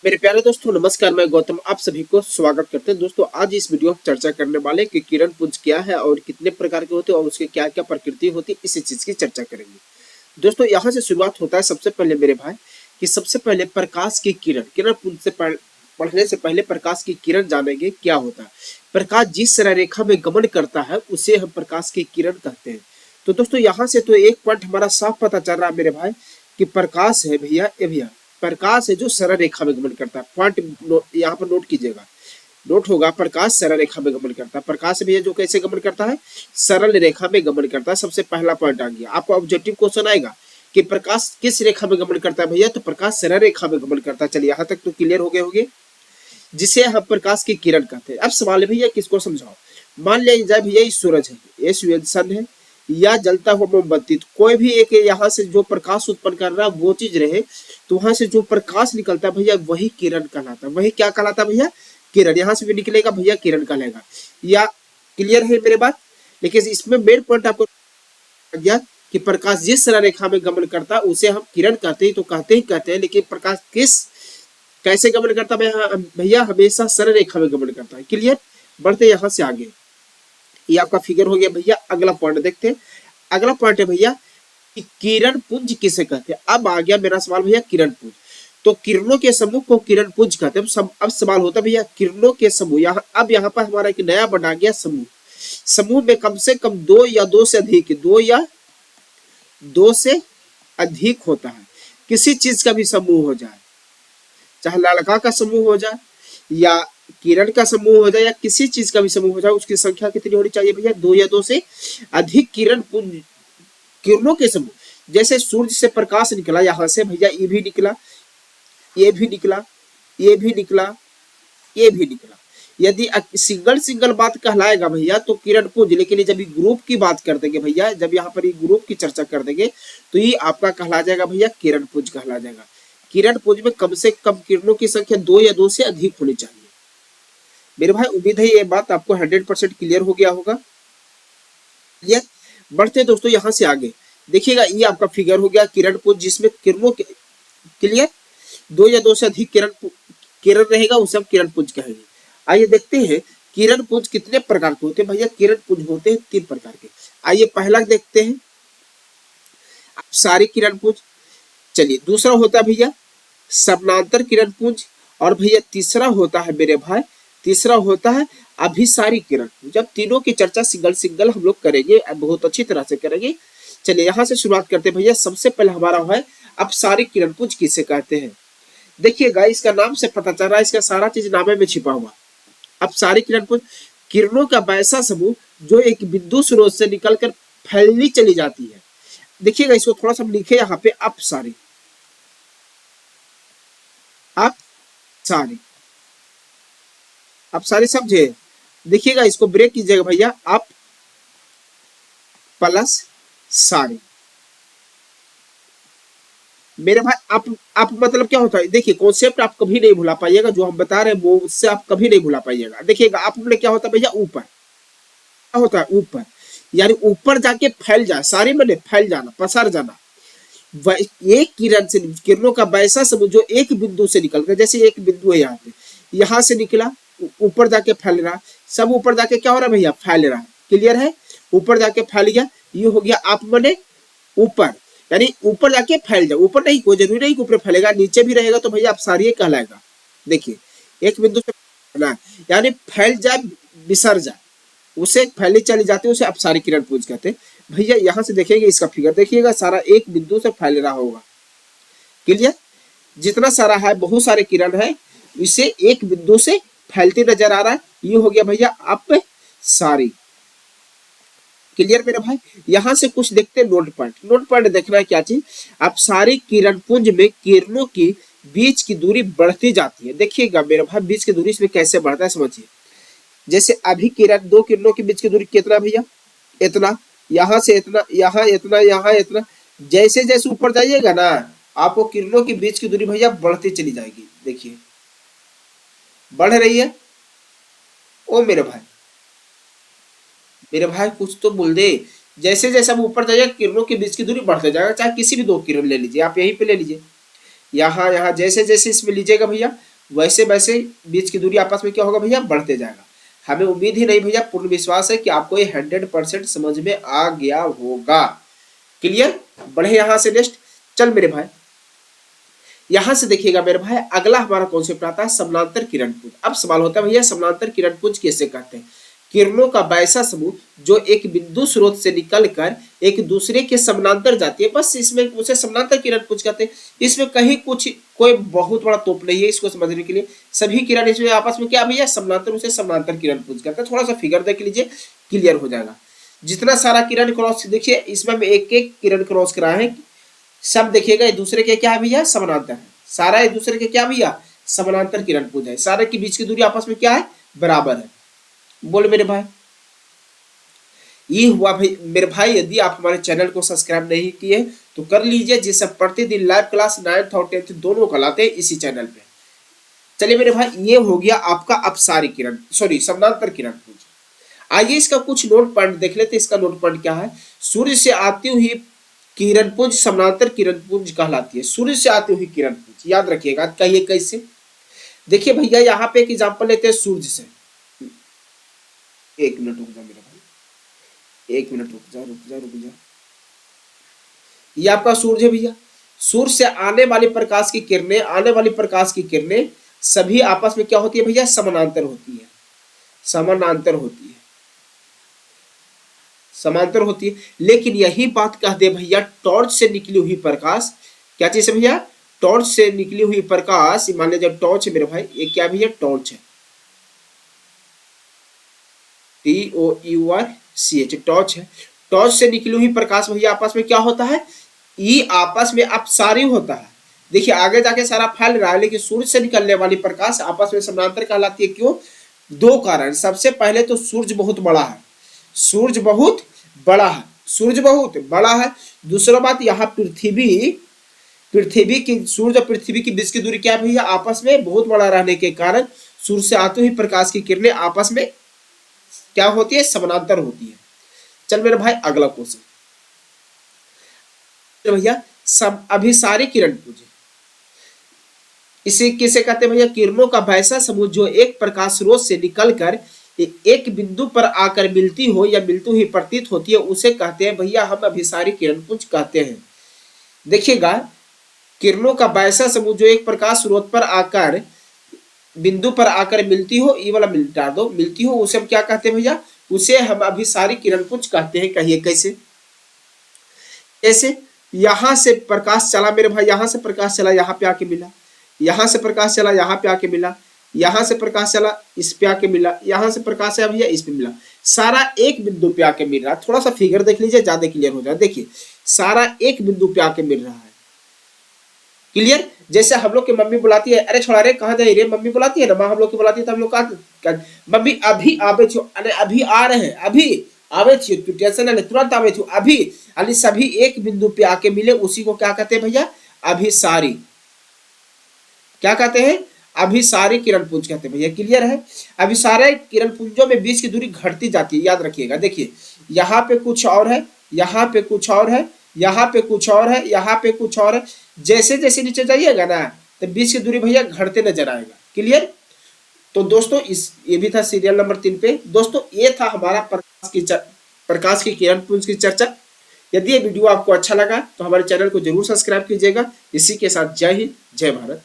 मेरे प्यारे दोस्तों नमस्कार। मैं गौतम आप सभी को स्वागत करते हैं। दोस्तों आज इस वीडियो में चर्चा करने वाले कि किरण पुंज क्या है और कितने प्रकार के होते हैं और उसकी क्या क्या प्रकृति होती है, इसी चीज की चर्चा करेंगे। दोस्तों यहाँ से शुरुआत होता है सबसे पहले मेरे भाई कि सबसे पहले प्रकाश की किरण किरण पुंज से पढ़ने से पहले प्रकाश की किरण जानेंगे क्या होता है। प्रकाश जिस तरह रेखा में गमन करता है उसे हम प्रकाश की किरण कहते हैं। तो दोस्तों यहाँ से तो एक पॉइंट हमारा साफ पता चल रहा है मेरे भाई कि प्रकाश है भैया, ये भैया प्रकाश है जो सरल रेखा में गमन करता है। पॉइंट यहाँ पर नोट कीजिएगा, नोट होगा प्रकाश सरल रेखा में गमन करता है। प्रकाश भैया जो कैसे गमन करता है, सरल रेखा में गमन करता है। सबसे पहला पॉइंट आ गया। आपको ऑब्जेक्टिव क्वेश्चन आएगा कि प्रकाश किस रेखा में गमन करता है भैया, तो प्रकाश सरल रेखा में गमन करता है। चलिए यहाँ तक तो क्लियर हो गए होंगे, जिसे हम प्रकाश की किरण कहते हैं। अब सवाल है भैया किसको समझाओ। मान लिया जाए भैया ये सूरज है, ये सन है या जलता हुआ मोमबत्ती, तो कोई भी एक यहाँ से जो प्रकाश उत्पन्न कर रहा है वो चीज रहे, तो वहां से जो प्रकाश निकलता है भैया वही किरण कहलाता है। वही क्या कहलाता है भैया, किरण। यहाँ से भी निकलेगा भैया किरण कहलाएगा। या क्लियर है मेरे बात। लेकिन इसमें मेन पॉइंट आपको गया कि प्रकाश जिस सरल रेखा में गमन करता है उसे हम किरण कहते हैं। तो कहते हैं, लेकिन प्रकाश किस कैसे गमन करता है भैया, हमेशा सरल रेखा में गमन करता है। क्लियर। बढ़ते यहाँ से आगे, ये आपका फिगर हो गया भैया। अगला पॉइंट देखते हैं। अगला पॉइंट है भैया कि किरण पुंज किसे कहते हैं। अब आ गया मेरा सवाल भैया किरण पुंज। तो किरणों के समूह को किरण पुंज कहते हैं। अब सवाल होता है भैया किरणों के समूह। अब यहाँ पर हमारा एक नया बना गया समूह। समूह में कम से कम दो या दो से अधिक, दो या दो से अधिक होता है। किसी चीज का भी समूह हो जाए, चाहे लड़का का समूह हो जाए या किरण का समूह हो जाए या किसी चीज का भी समूह हो जाए, उसकी संख्या कितनी होनी चाहिए भैया, दो या दो से अधिक किरण पुंज, किरणों के समूह। जैसे सूर्य से प्रकाश निकला, यहाँ से भैया ये भी निकला, ये भी निकला, ये भी निकला, ये भी निकला। यदि सिंगल सिंगल बात कहलाएगा भैया तो किरण पुंज। लेकिन जब ये ग्रुप की बात कर देंगे भैया, जब यहाँ पर ये ग्रुप की चर्चा कर देंगे तो ये आपका कहला जाएगा भैया किरण पुंज कहला जाएगा। किरण पुंज में कम से कम किरणों की संख्या दो या दो से अधिक होनी चाहिए। मेरे भाई उम्मीद है ये बात आपको 100% क्लियर हो गया होगा। क्लियर। बढ़ते दोस्तों यहाँ से आगे देखिएगा, ये आपका फिगर हो गया किरण पुंज, जिसमें किरणों के क्लियर दो या दो से अधिक किरण रहेगा उसे हम किरण पुंज कहेंगे। आइए देखते हैं किरण पुंज कितने प्रकार के होते हैं भैया। किरण पुंज होते हैं 3 प्रकार के। आइए पहला देखते हैं सारी किरण पुंज। चलिए दूसरा होता है भैया समानांतर किरण पुंज। और भैया तीसरा होता है मेरे भाई, तीसरा होता है अभिसारी किरण। जब तीनों की चर्चा सिंगल सिंगल हम लोग करेंगे, बहुत अच्छी तरह से करेंगे। चलिए यहाँ से शुरुआत करते हैं भैया। सबसे पहले हमारा है अपसारी किरण पुंज किसे कहते हैं। देखिएगा इसका नाम से पता चल रहा है, इसका सारा चीज नामे में छिपा हुआ। अपसारी किरण पुंज किरणों का वैसा समूह जो एक बिंदु स्रोत से निकलकर फैलनी चली जाती है। देखिएगा इसको थोड़ा सा लिखे यहाँ पे, अपसारी, अपसारी, अपसारी समझे। देखिएगा इसको ब्रेक कीजिएगा भैया, अप प्लस सारी। मेरे भाई आप मतलब क्या होता है, देखिए कॉन्सेप्ट आप कभी नहीं भुला पाइएगा। जो हम बता रहे हैं वो उससे आप कभी नहीं भुला पाइएगा। देखिएगा आप में क्या होता है भैया, ऊपर क्या होता है, ऊपर यानी ऊपर जाके फैल जाए, सारे में फैल जाना, पसार जाना। एक किरण से किरणों का वैसा समूह जो एक बिंदु से निकल कर, जैसे एक बिंदु है यहाँ पे, यहाँ से निकला ऊपर जाके फैल रहा, सब ऊपर जाके क्या हो रहा है भैया, फैल रहा है। क्लियर है, ऊपर जाके फैल गया, ये हो गया आप मने ऊपर, यानी ऊपर जाके फैल जाए। ऊपर नहीं, कोई जरूरी नहीं कि ऊपर फैलेगा, नीचे भी रहेगा तो भैया अपसारी कहलाएगा। देखिए एक बिंदु से यानी फैल जाए, बिसर जाए, उसे फैली चली जाती है, उसे अपसारी किरण पुंज कहते हैं। भैया यहाँ से देखेंगे इसका फिगर, देखिएगा सारा एक बिंदु से फैल रहा होगा। क्लियर। जितना सारा है बहुत सारे किरण है, इसे एक बिंदु से फैलते नजर आ रहा है। ये हो गया भैया अपसारी। क्लियर मेरे भाई। यहां से कुछ देखते हैं नोट पॉइंट। नोट पॉइंट देखना है क्या चीज, अपसारी किरण पुंज में किरणों की बीच की दूरी बढ़ती जाती है। देखिएगा मेरे भाई बीच की दूरी इसमें कैसे बढ़ता है समझिए। जैसे अभी किरण, दो किरणों के बीच की दूरी कितना भैया, इतना, यहाँ से इतना, यहाँ इतना, यहाँ इतना। जैसे जैसे ऊपर जाइएगा ना, आपको किरणों के बीच की दूरी भैया बढ़ती चली जाएगी। देखिए बढ़ रही है। ओ मेरे भाई, मेरे भाई कुछ तो बोल दे। जैसे जैसे हम ऊपर जाइएगा किरणों के बीच की दूरी बढ़ते जाएगा। चाहे किसी भी दो किरण ले लीजिए, आप यहीं पे ले लीजिए, यहाँ यहाँ जैसे जैसे इसमें लीजिएगा भैया, वैसे वैसे बीच की दूरी आपस में क्या होगा भैया, बढ़ते जाएगा। हमें उम्मीद ही नहीं भैया, पूर्ण विश्वास है कि आपको ये 100% समझ में आ गया होगा। क्लियर? बढ़े यहाँ से नेक्स्ट। चल मेरे भाई, यहां से देखिएगा मेरे भाई, अगला हमारा कॉन्सेप्ट आता है समानांतर किरण पुंज। अब सवाल होता है भैया समानांतर किरण पुंज कैसे कहते हैं? किरणों का वैसा समूह जो एक बिंदु स्रोत से निकलकर एक दूसरे के समानांतर जाती है, बस इसमें उसे समानांतर किरण पुंज कहते हैं। इसमें कहीं कुछ कोई बहुत बड़ा तोप नहीं है इसको समझने के लिए। सभी किरण इसमें आपस में क्या भैया, समानांतर, उसे समानांतर किरण पुंज कहते हैं। थोड़ा सा फिगर देख लीजिए, क्लियर हो जाएगा। जितना सारा किरण क्रॉस देखिए, इसमें हम एक एक किरण क्रॉस करा है, सब देखिएगा एक दूसरे के क्या है भैया, समानांतर है। सारा एक दूसरे के क्या भैया, समानांतर किरण पुंज है। सारे के बीच की दूरी आपस में क्या है, बराबर है। बोल मेरे भाई, ये हुआ भाई मेरे भाई। यदि आप हमारे चैनल को सब्सक्राइब नहीं किए तो कर लीजिए, जिससे प्रतिदिन लाइव क्लास 9th और 10th दोनों कराते हैं इसी चैनल पे। चलिए मेरे भाई, ये हो गया आपका अपसारी किरण, सॉरी समानांतर किरण पुंज। आइए इसका कुछ नोट पॉइंट देख लेते हैं। इसका नोट पॉइंट क्या है? सूर्य से आती हुई किरण पुंज समानांतर किरण पुंज कहलाती है। सूर्य से आती हुई किरण पुंज, याद रखिएगा। कहिए कैसे? देखिए भैया, यहाँ पे एक एग्जांपल लेते हैं सूर्य से। एक मिनट रुक जा मेरा भाई, एक मिनट रुक जा रुक जा रुक जा। ये आपका सूर्य है भैया। सूर्य से आने वाली प्रकाश की किरणें, आने वाली प्रकाश की किरणें सभी आपस में क्या होती है भैया, समानांतर होती है। समानांतर होती है, समांतर होती है। लेकिन यही बात कह दे भैया, टॉर्च से निकली हुई प्रकाश, क्या चीज है भैया, टॉर्च से निकली हुई प्रकाश। मान लीजिए टॉर्च है मेरे भाई, ये क्या भैया, टॉर्च है, TOURCH, टॉर्च है। टॉर्च से निकली हुई प्रकाश भैया आपस में क्या होता है, ये आपस में अपसारी होता है। देखिए आगे जाके सारा फैल रहा है, लेकिन सूर्य से निकलने वाली प्रकाश आपस में समानांतर कहलाती है। क्यों? दो कारण। सबसे पहले तो सूर्य बहुत बड़ा है, सूर्य बहुत बड़ा है, सूर्य बहुत बड़ा है। दूसरा बात, यहाँ पृथ्वी, पृथ्वी की, सूर्य और पृथ्वी की बीच की दूरी क्या है भैया, आपस में बहुत बड़ा रहने के कारण सूर्य से आती हुई प्रकाश की किरणें आपस में क्या होती है, समानांतर होती है। चल मेरे भाई अगला क्वेश्चन भैया, सब अभिसारी किरण पुंज, इसे किसे कहते हैं भैया, किरणों का वैसा समूह जो एक प्रकाश स्रोत से निकलकर एक बिंदु पर आकर मिलती हो या मिलती हुई प्रतीत होती है, उसे कहते हैं भैया हम अभिसारी किरण पुंज कहते हैं। देखिएगा, किरणों का वैसा समूह जो एक प्रकाश स्रोत पर आकर बिंदु पर आकर मिलती हो, ये वाला मिटा दो, मिलती हो, उसे हम क्या कहते हैं भैया, उसे हम अभिसारी किरण पुंज कहते हैं। कहिए कैसे? ऐसे यहां से प्रकाश चला मेरे भाई, यहां से प्रकाश चला, यहाँ पे आके मिला, यहां से प्रकाश चला, यहाँ पे आके मिला, यहां से प्रकाश चला, इस पे आके मिला, यहां से प्रकाश चला भैया, इस पे मिला। सारा एक बिंदु पे आके मिल रहा है। थोड़ा सा फिगर देख लीजिए, ज्यादा क्लियर हो जाए। देखिए सारा एक बिंदु पे आके मिल रहा है। क्लियर? जैसे हम लोग की मम्मी बुलाती है, अरे छोड़ा रे कहाँ जाए रे, मम्मी बुलाती है ना, माँ हम लोग की बुलाती है, तो हम लोग का मम्मी अभी आवे छो, अरे अभी आ रहे हैं, अभी आवे छो, तू टेंशन ना, तुरंत आवे छो, अभी। अरे सभी एक बिंदु पे आके मिले, उसी को क्या कहते हैं भैया, अभिसारी। क्या कहते हैं? अभिसारी किरण पुंज कहते हैं भैया। क्लियर है? अभिसारी किरण पुंजों में बीच की दूरी घटती जाती है, याद रखिएगा। देखिए यहाँ पे कुछ और है, यहाँ पे कुछ और है, यहाँ पे कुछ और है, यहाँ पे कुछ और है। जैसे जैसे नीचे जाइएगा ना, तो बीच की दूरी भैया घटते नजर आएगा। क्लियर? तो दोस्तों ये भी था सीरियल नंबर 3 पे। दोस्तों ये था हमारा प्रकाश की किरण पुंज की चर्चा। यदि ये वीडियो आपको अच्छा लगा तो हमारे चैनल को जरूर सब्सक्राइब कीजिएगा। इसी के साथ जय हिंद, जय भारत।